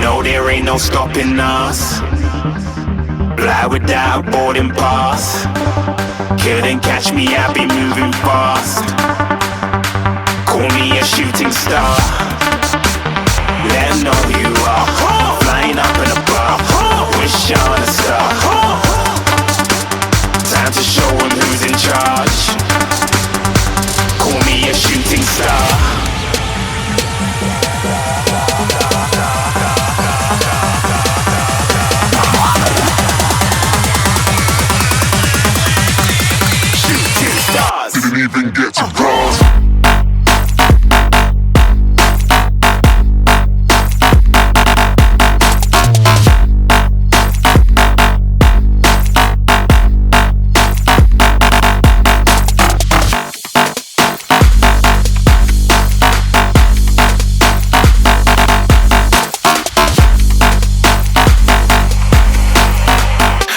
No, there ain't no stopping us. Fly without boarding pass. Couldn't catch me, I be moving fast. Call me a shooting star. Let 'em know who you are. Flying up in a bar. Wish on a star. Time to show 'em who's in charge. Call me a shooting star. Didn't even get to cross.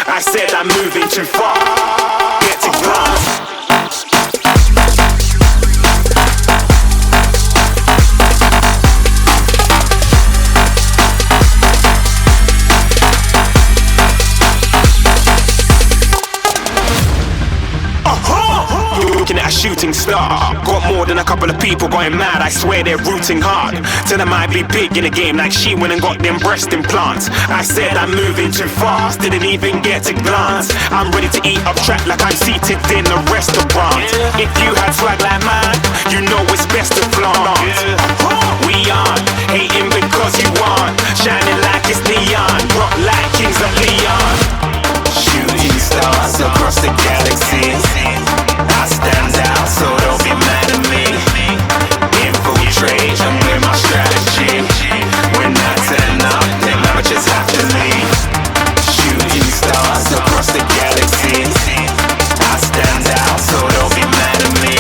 I said I'm moving too far. Get to glass. Looking at a shooting star. Got more than a couple of people going mad, I swear they're rooting hard. Tell them I'd be big in the game like she went and got them breast implants. I said I'm moving too fast, didn't even get to glance. I'm ready to eat up track like I'm seated in a restaurant. If you had swag like mine, you know it's best to flaunt. We aren't hating because you aren't shining like it's neon, rock like kings of Leon. Shooting stars across the galaxy. I stand out, so don't be mad at me. Infiltrate, I'm with my strategy. When I turn up, them amateurs have to leave. Shooting stars across the galaxy. I stand out, so don't be mad at me.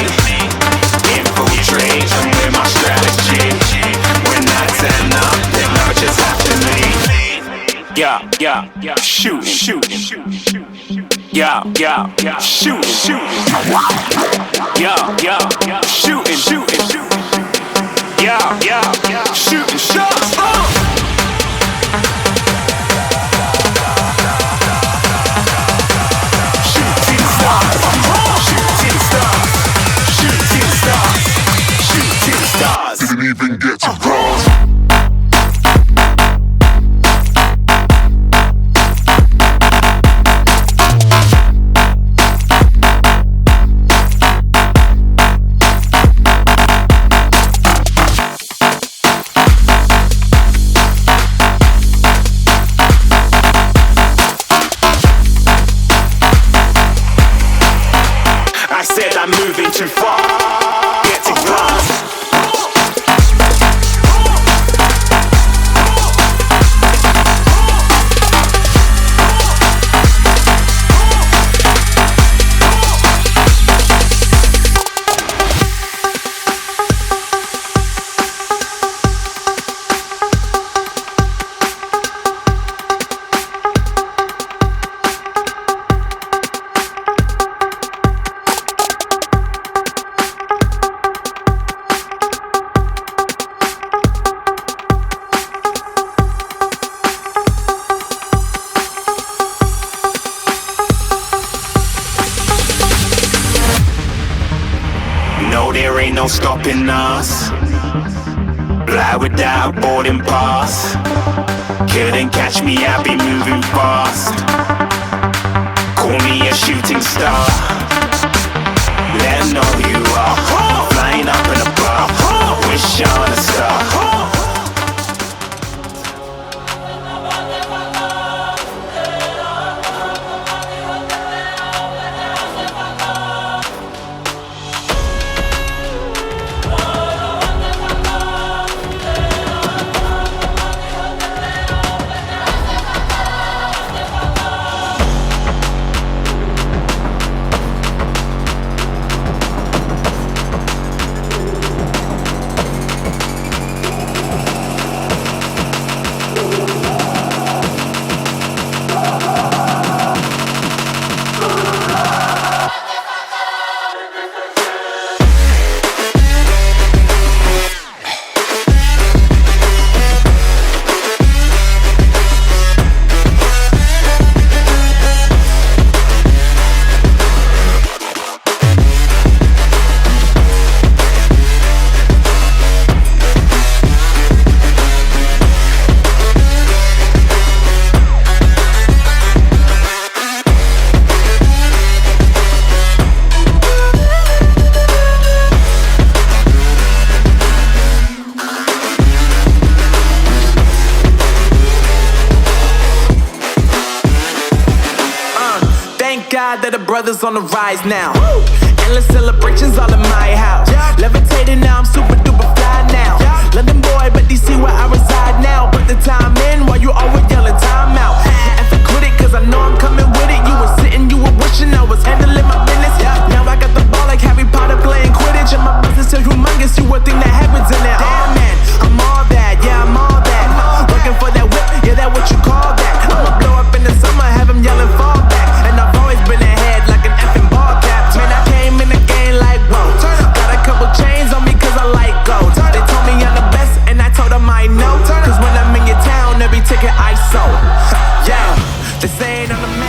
Infiltrate, I'm with my strategy. When I turn up, them amateurs have to leave. Yeah, shoot, shoot. Yeah, shooting, shooting. Yeah, shooting, shooting. Yeah, shooting shots. Shooting stars, shooting stars, shooting stars, shooting stars. Didn't even get to cross. I'm moving too far. Get to glass. No, there ain't no stopping us. Fly without boarding pass. Couldn't catch me, I be moving fast. Call me a shooting star. Let 'em know who you are. Flying up in a bar. Wish on a star. glad that the brothers on the rise now. Endless celebrations all in my house. Levitating now, I'm super duper fly now. London boy, but DC where I reside now. Put the time in while you always yelling time out. And for quit it, cause I know I'm coming with it. You were sitting, you were wishing I was handling my business. Now I got the ball like Harry Potter playing Quidditch. And my business is humongous, you would think that happens in there. Oh man, I'm all that, yeah, I'm all that. Working for that whip, yeah, that what you call that. I'ma blow up in the summer, have them yelling fall back. And I've always been ahead like an effing ball cap. Man, I came in the game like, whoa. Got a couple chains on me cause I like gold. They told me I'm the best and I told them I know. Cause when I'm in your town, every ticket I sold. Yeah, they say it on the